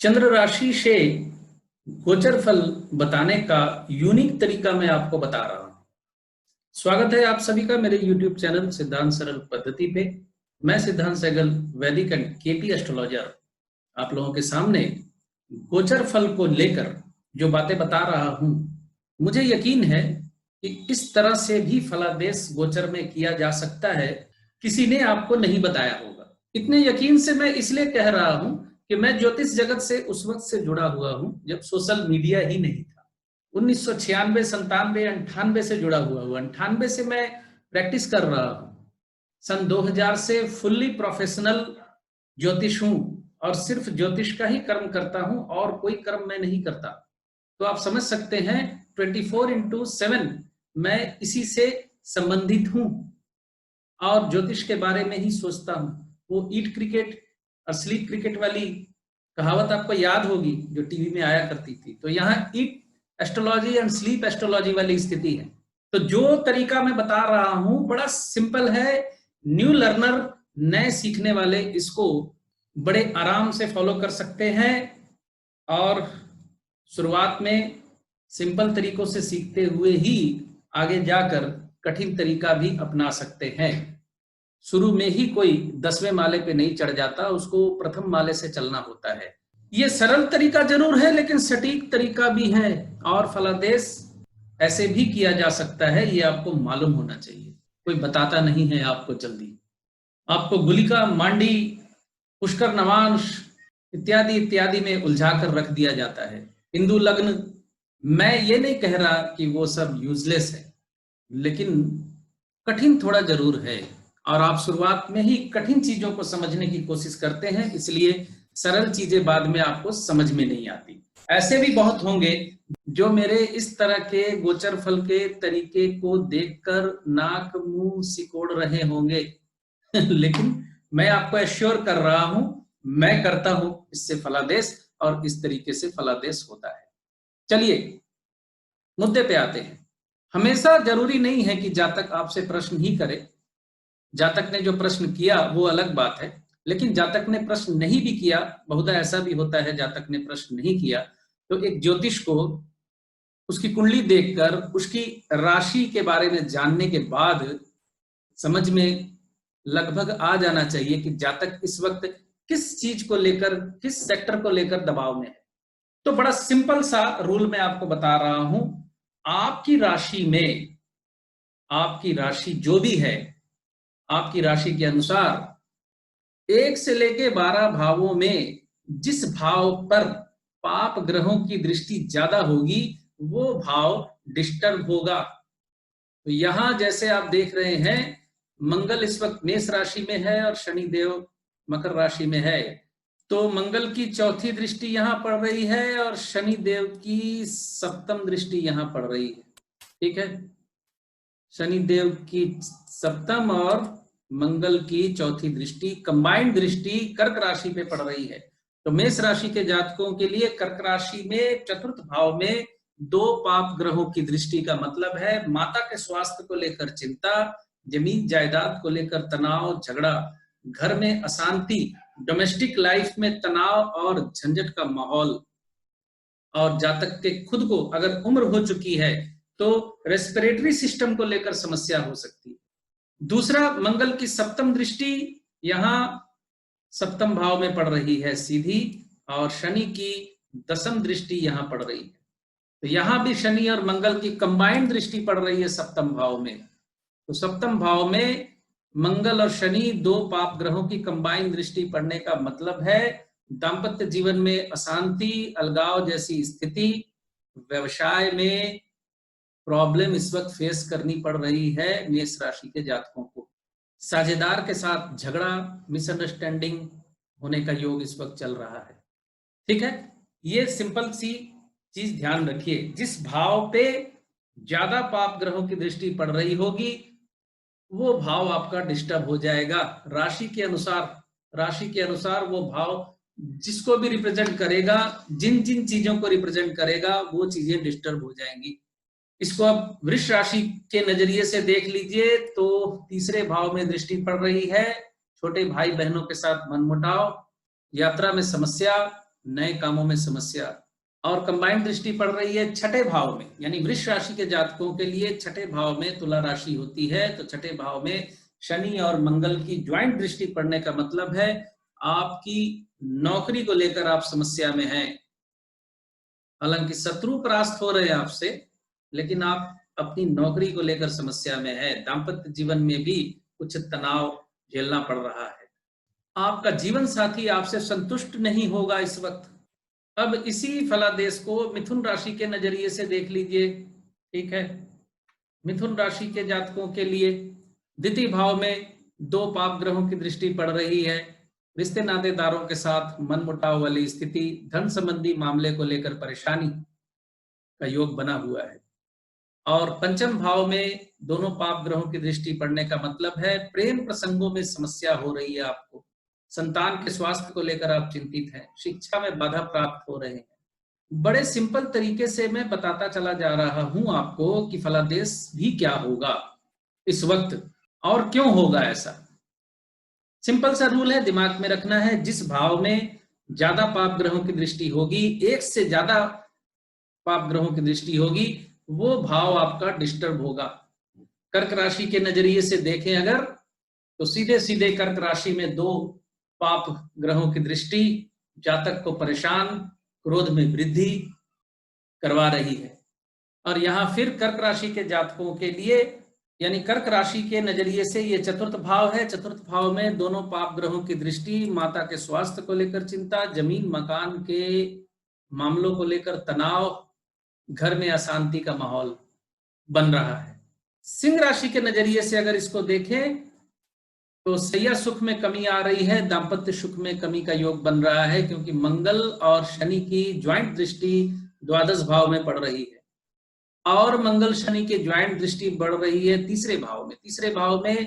चंद्र राशि से गोचर फल बताने का यूनिक तरीका मैं आपको बता रहा हूं। स्वागत है आप सभी का मेरे YouTube चैनल सिद्धांत सरल पद्धति पे। मैं सिद्धांत सहगल, वैदिक एंड केपी एस्ट्रोलॉजर, आप लोगों के सामने गोचर फल को लेकर जो बातें बता रहा हूं, मुझे यकीन है कि इस तरह से भी फलादेश गोचर में किया जा सकता है, किसी ने आपको नहीं बताया होगा। इतने यकीन से मैं इसलिए कह रहा हूं कि मैं ज्योतिष जगत से उस वक्त से जुड़ा हुआ हूं जब सोशल मीडिया ही नहीं था। 1996, 97, 98 से जुड़ा हुआ हूं। 98 से मैं प्रैक्टिस कर रहा हूं। सन 2000 से फुल्ली प्रोफेशनल ज्योतिष हूं और सिर्फ ज्योतिष का ही कर्म करता हूं और कोई कर्म मैं नहीं करता। तो आप समझ सकते हैं 24/7 मैं इसी से संबंधित हूं और ज्योतिष के बारे में ही सोचता हूं। वो ईट क्रिकेट और स्लीप क्रिकेट वाली कहावत आपको याद होगी जो टीवी में आया करती थी। तो यहाँ ईट एस्ट्रोलॉजी एंड स्लीप एस्ट्रोलॉजी वाली स्थिति है। तो जो तरीका मैं बता रहा हूं बड़ा सिंपल है। न्यू लर्नर, नए सीखने वाले इसको बड़े आराम से फॉलो कर सकते हैं और शुरुआत में सिंपल तरीकों से सीखते हुए ही आगे जाकर कठिन तरीका भी अपना सकते हैं। शुरू में ही कोई 10वें माले पे नहीं चढ़ जाता, उसको प्रथम माले से चलना होता है। ये सरल तरीका जरूर है लेकिन सटीक तरीका भी है और फलादेश ऐसे भी किया जा सकता है, ये आपको मालूम होना चाहिए। कोई बताता नहीं है आपको जल्दी। आपको गुलिका, मांडी, पुष्कर नवांश इत्यादि इत्यादि में उलझा कर रख दिया जाता है। हिंदू लग्न, मैं ये नहीं कह रहा कि वो सब यूजलेस है, लेकिन कठिन थोड़ा जरूर है और आप शुरुआत में ही कठिन चीजों को समझने की कोशिश करते हैं, इसलिए सरल चीजें बाद में आपको समझ में नहीं आती। ऐसे भी बहुत होंगे जो मेरे इस तरह के गोचर फल के तरीके को देखकर नाक मुंह सिकोड़ रहे होंगे लेकिन मैं आपको एश्योर कर रहा हूं, मैं करता हूं इससे फलादेश और इस तरीके से फलादेश होता है। चलिए मुद्दे पे आते हैं। हमेशा जरूरी नहीं है कि जातक आपसे प्रश्न ही करे। जातक ने जो प्रश्न किया वो अलग बात है, लेकिन जातक ने प्रश्न नहीं भी किया, बहुधा ऐसा भी होता है जातक ने प्रश्न नहीं किया तो एक ज्योतिष को उसकी कुंडली देखकर उसकी राशि के बारे में जानने के बाद समझ में लगभग आ जाना चाहिए कि जातक इस वक्त किस चीज को लेकर, किस सेक्टर को लेकर दबाव में है। तो बड़ा सिंपल सा रूल मैं आपको बता रहा हूं। आपकी राशि में, आपकी राशि जो भी है, आपकी राशि के अनुसार 1 से लेके 12 भावों में जिस भाव पर पाप ग्रहों की दृष्टि ज्यादा होगी वो भाव डिस्टर्ब होगा। तो यहां जैसे आप देख रहे हैं मंगल इस वक्त मेष राशि में है और शनि देव मकर राशि में है। तो मंगल की चौथी दृष्टि यहां पड़ रही है और शनि देव की सप्तम दृष्टि यहां पड़ रही है। ठीक है, शनि देव की सप्तम और मंगल की चौथी दृष्टि, कंबाइंड दृष्टि कर्क राशि पे पड़ रही है। तो मेष राशि के जातकों के लिए कर्क राशि में चतुर्थ भाव में 2 पाप ग्रहों की दृष्टि का मतलब है माता के स्वास्थ्य को लेकर चिंता, जमीन जायदाद को लेकर तनाव, झगड़ा, घर में अशांति, डोमेस्टिक लाइफ में तनाव और झंझट का माहौल। और जातक के खुद को अगर उम्र हो चुकी है तो रेस्पिरेटरी सिस्टम को लेकर समस्या हो सकती है। दूसरा, मंगल की सप्तम दृष्टि यहां सप्तम भाव में पड़ रही है सीधी और शनि की 10वीं दृष्टि यहां पड़ रही है। तो यहां भी शनि और मंगल की कंबाइंड दृष्टि पड़ रही है सप्तम भाव में। तो सप्तम भाव में मंगल और शनि 2 पाप ग्रहों की कंबाइंड दृष्टि पड़ने का मतलब है दाम्पत्य जीवन में अशांति, अलगाव जैसी स्थिति, व्यवसाय में प्रॉब्लम इस वक्त फेस करनी पड़ रही है मेष राशि के जातकों को। साझेदार के साथ झगड़ा, मिसअंडरस्टैंडिंग होने का योग इस वक्त चल रहा है। ठीक है, ये सिंपल सी चीज ध्यान रखिए। जिस भाव पे ज्यादा पाप ग्रहों की दृष्टि पड़ रही होगी वो भाव आपका डिस्टर्ब हो जाएगा। राशि के अनुसार वो भाव जिसको भी रिप्रेजेंट करेगा, जिन जिन चीजों को रिप्रेजेंट करेगा वो चीजें डिस्टर्ब हो जाएंगी। इसको आप वृष राशि के नजरिए से देख लीजिए तो 3रे भाव में दृष्टि पड़ रही है। छोटे भाई बहनों के साथ मनमुटाव, यात्रा में समस्या, नए कामों में समस्या। और कंबाइंड दृष्टि पड़ रही है छठे भाव में, यानी वृष राशि के जातकों के लिए छठे भाव में तुला राशि होती है। तो छठे भाव में शनि और मंगल की ज्वाइंट दृष्टि पड़ने का मतलब है आपकी नौकरी को लेकर आप समस्या में हैं। हालांकि शत्रु परास्त हो रहे हैं आपसे, लेकिन आप अपनी नौकरी को लेकर समस्या में है। दाम्पत्य जीवन में भी कुछ तनाव झेलना पड़ रहा है। आपका जीवन साथी आपसे संतुष्ट नहीं होगा इस वक्त। अब इसी फलादेश को मिथुन राशि के नजरिए से देख लीजिए। ठीक है, मिथुन राशि के जातकों के लिए द्वितीय भाव में दो पाप ग्रहों की दृष्टि पड़ रही है। रिश्ते नातेदारों के साथ मनमुटाव वाली स्थिति, धन संबंधी मामले को लेकर परेशानी का योग बना हुआ है। और पंचम भाव में दोनों पाप ग्रहों की दृष्टि पड़ने का मतलब है प्रेम प्रसंगों में समस्या हो रही है आपको। संतान के स्वास्थ्य को लेकर आप चिंतित हैं, शिक्षा में बाधा प्राप्त हो रहे हैं। बड़े सिंपल तरीके से मैं बताता चला जा रहा हूं आपको कि फलादेश भी क्या होगा इस वक्त और क्यों होगा ऐसा। सिंपल सा रूल है, दिमाग में रखना है। जिस भाव में ज्यादा पाप ग्रहों की दृष्टि होगी, एक से ज्यादा पाप ग्रहों की दृष्टि होगी, वो भाव आपका डिस्टर्ब होगा। कर्क राशि के नजरिए से देखें अगर, तो सीधे सीधे कर्क राशि में दो पाप ग्रहों की दृष्टि जातक को परेशान, क्रोध में वृद्धि करवा रही है। और यहां फिर कर्क राशि के जातकों के लिए, यानी कर्क राशि के नजरिए से ये चतुर्थ भाव है। चतुर्थ भाव में दोनों पाप ग्रहों की दृष्टि, माता के स्वास्थ्य को लेकर चिंता, जमीन मकान के मामलों को लेकर तनाव, घर में अशांति का माहौल बन रहा है। सिंह राशि के नजरिए से अगर इसको देखें तो सैया सुख में कमी आ रही है, दाम्पत्य सुख में कमी का योग बन रहा है, क्योंकि मंगल और शनि की ज्वाइंट दृष्टि द्वादश भाव में पड़ रही है। और मंगल शनि की ज्वाइंट दृष्टि बढ़ रही है तीसरे भाव में। तीसरे भाव में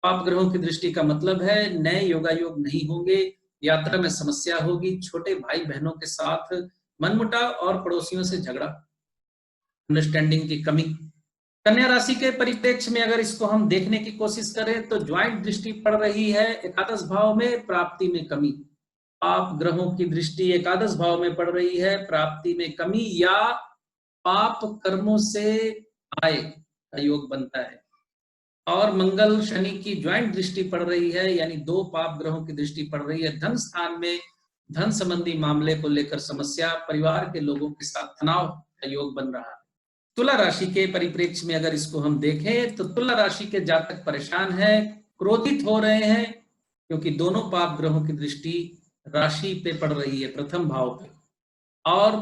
पाप ग्रहों की दृष्टि का मतलब है नए योगायोग नहीं होंगे, यात्रा में समस्या होगी, छोटे भाई बहनों के साथ मनमुटाव और पड़ोसियों से झगड़ा, अंडरस्टैंडिंग की कमी। कन्या राशि के परिप्रेक्ष्य में अगर इसको हम देखने की कोशिश करें तो ज्वाइंट दृष्टि पड़ रही है एकादश भाव में, प्राप्ति में कमी। पाप ग्रहों की दृष्टि एकादश भाव में पड़ रही है, प्राप्ति में कमी या पाप कर्मों से आय का योग बनता है। और मंगल शनि की ज्वाइंट दृष्टि पड़ रही है, यानी दो पाप ग्रहों की दृष्टि पड़ रही है। धन स्थान में धन संबंधी मामले को लेकर समस्या, परिवार के लोगों के साथ तनाव का योग बन रहा है। तुला राशि के परिप्रेक्ष्य में अगर इसको हम देखें तो तुला राशि के जातक परेशान है, क्रोधित हो रहे हैं, क्योंकि दोनों पाप ग्रहों की दृष्टि राशि पे पड़ रही है, प्रथम भाव पे। और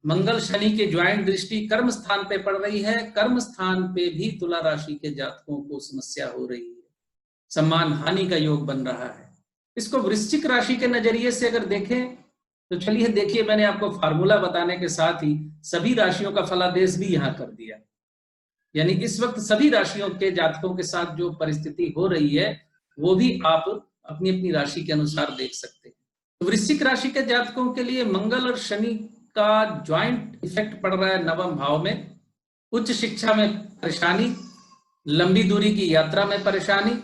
मंगल शनि की ज्वाइंट दृष्टि कर्म स्थान पे पड़ रही है, कर्म स्थान पे भी तुला राशि के जातकों को समस्या हो रही है, सम्मान हानि का योग बन रहा है। इसको वृश्चिक राशि के नजरिए से अगर देखें तो चलिए देखिए, मैंने आपको फार्मूला बताने के साथ ही सभी राशियों का फलादेश भी यहां कर दिया। यानी इस वक्त सभी राशियों के जातकों के साथ जो परिस्थिति हो रही है वो भी आप अपनी अपनी राशि के अनुसार देख सकते हैं। तो वृश्चिक राशि के जातकों के लिए मंगल और शनि का ज्वाइंट इफेक्ट पड़ रहा है नवम भाव में। उच्च शिक्षा में परेशानी, लंबी दूरी की यात्रा में परेशानी,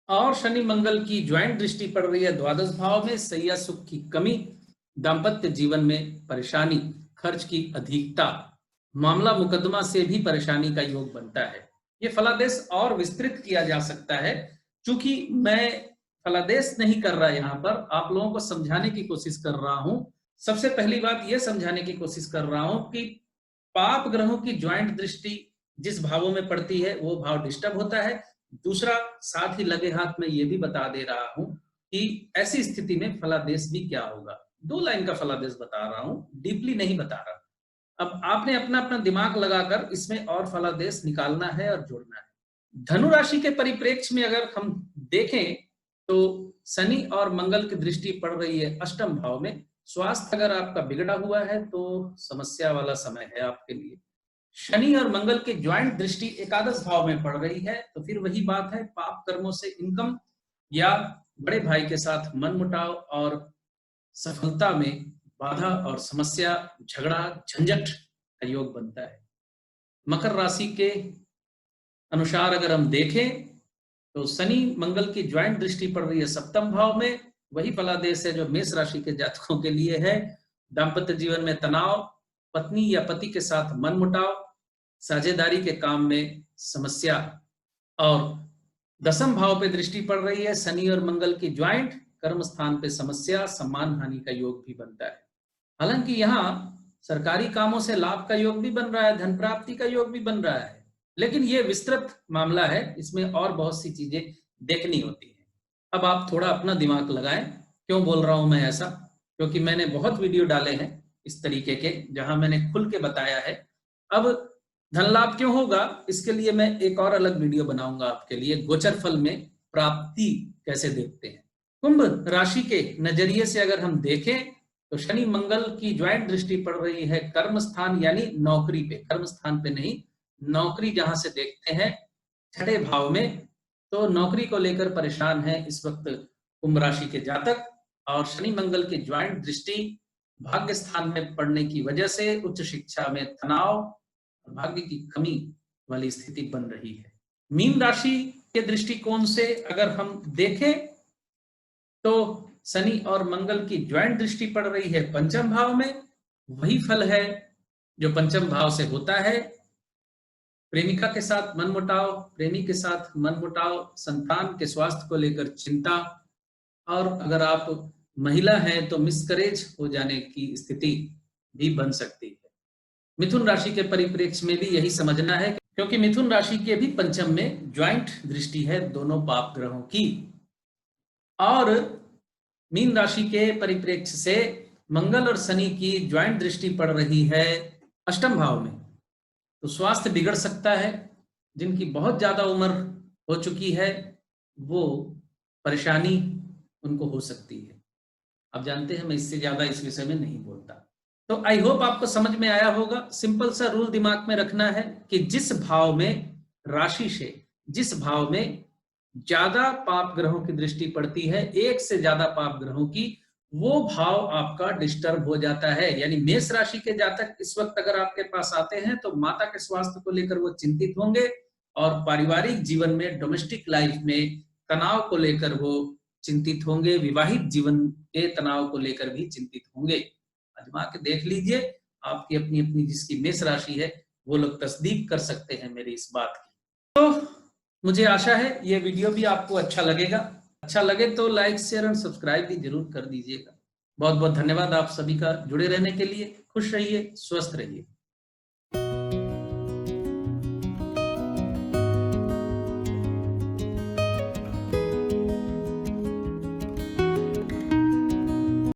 और शनि मंगल की ज्वाइंट दृष्टि पड़ रही है द्वादश भाव में, सैया सुख की कमी, दाम्पत्य जीवन में परेशानी, खर्च की अधिकता, मामला मुकदमा से भी परेशानी का योग बनता है। ये फलादेश और विस्तृत किया जा सकता है, चूंकि मैं फलादेश नहीं कर रहा यहाँ पर, आप लोगों को समझाने की कोशिश कर रहा हूं। सबसे पहली बात यह समझाने की कोशिश कर रहा हूं कि पाप ग्रहों की ज्वाइंट दृष्टि जिस भावों में पड़ती है वो भाव डिस्टर्ब होता है। दूसरा, साथ ही लगे हाथ में ये भी बता दे रहा हूं कि ऐसी स्थिति में फलादेश भी क्या होगा। 2 लाइन का फलादेश बता रहा हूं, डीपली नहीं बता रहा। अब आपने अपना अपना दिमाग लगाकर इसमें और फलादेश निकालना है और जोड़ना है। धनु राशि के परिप्रेक्ष्य में अगर हम देखें तो शनि और मंगल की दृष्टि पड़ रही है अष्टम भाव में। स्वास्थ्य अगर आपका बिगड़ा हुआ है तो समस्या वाला समय है आपके लिए। शनि और मंगल की ज्वाइंट दृष्टि एकादश भाव में पड़ रही है, तो फिर वही बात है, पाप कर्मों से इनकम या बड़े भाई के साथ मनमुटाव और सफलता में बाधा और समस्या, झगड़ा, झंझट का योग बनता है। मकर राशि के अनुसार अगर हम देखें तो शनि मंगल की ज्वाइंट दृष्टि पड़ रही है सप्तम भाव में। वही फलादेश है जो मेष राशि के जातकों के लिए है। दाम्पत्य जीवन में तनाव, पत्नी या पति के साथ मनमुटाव, साझेदारी के काम में समस्या। और 10वें भाव पे दृष्टि पड़ रही है शनि और मंगल की ज्वाइंट, कर्म स्थान पे समस्या, सम्मान हानि का योग भी बनता है। हालांकि यहाँ सरकारी कामों से लाभ का योग भी बन रहा है, धन प्राप्ति का योग भी बन रहा है, लेकिन ये विस्तृत मामला है, इसमें और बहुत सी चीजें देखनी होती है। अब आप थोड़ा अपना दिमाग लगाएं। क्यों बोल रहा हूं मैं ऐसा? क्योंकि मैंने बहुत वीडियो डाले हैं इस तरीके के, जहां मैंने खुल के बताया है। अब धन लाभ क्यों होगा, इसके लिए मैं एक और अलग वीडियो बनाऊंगा आपके लिए। गोचर फल में प्राप्ति कैसे देखते हैं। कुंभ राशि के नजरिए से अगर हम देखें तो शनि मंगल की ज्वाइंट दृष्टि पड़ रही है कर्म स्थान यानी नौकरी पे, कर्म स्थान पे नहीं, नौकरी जहां से देखते हैं 6ठे भाव में। तो नौकरी को लेकर परेशान है इस वक्त कुंभ राशि के जातक, और शनि मंगल की ज्वाइंट दृष्टि भाग्य स्थान में पड़ने की वजह से उच्च शिक्षा में तनाव, भाग्य की कमी वाली स्थिति बन रही है। मीन राशि के दृष्टिकोण से अगर हम देखें तो शनि और मंगल की ज्वाइंट दृष्टि पड़ रही है 5वें भाव में। वही फल है जो 5वें भाव से होता है। प्रेमिका के साथ मनमुटाव, प्रेमी के साथ मनमुटाव, संतान के स्वास्थ्य को लेकर चिंता, और अगर आप महिला हैं तो मिसकैरेज हो जाने की स्थिति भी बन सकती है। मिथुन राशि के परिप्रेक्ष्य में भी यही समझना है, क्योंकि मिथुन राशि के भी 5वें में ज्वाइंट दृष्टि है दोनों पाप ग्रहों की। और मीन राशि के परिप्रेक्ष्य से मंगल और शनि की ज्वाइंट दृष्टि पड़ रही है 8वें भाव में, तो स्वास्थ्य बिगड़ सकता है। जिनकी बहुत ज्यादा उम्र हो चुकी है वो परेशानी उनको हो सकती है। आप जानते हैं मैं इससे ज्यादा इस विषय में नहीं बोलता। तो आई होप आपको समझ में आया होगा। सिंपल सा रूल दिमाग में रखना है कि जिस भाव में राशि से जिस भाव में ज्यादा पाप ग्रहों की दृष्टि पड़ती है, एक से ज्यादा पाप ग्रहों की, वो भाव आपका डिस्टर्ब हो जाता है। यानी मेष राशि के जातक इस वक्त अगर आपके पास आते हैं तो माता के स्वास्थ्य को लेकर वो चिंतित होंगे, और पारिवारिक जीवन में, डोमेस्टिक लाइफ में तनाव को लेकर वो चिंतित होंगे, विवाहित जीवन के तनाव को लेकर भी चिंतित होंगे। आजमा के देख लीजिए, आपकी अपनी अपनी जिसकी मेष राशि है वो लोग तस्दीक कर सकते हैं मेरी इस बात की। तो मुझे आशा है ये वीडियो भी आपको अच्छा लगेगा। अच्छा लगे तो लाइक, शेयर और सब्सक्राइब भी जरूर कर दीजिएगा। बहुत बहुत धन्यवाद आप सभी का जुड़े रहने के लिए। खुश रहिए, स्वस्थ रहिए।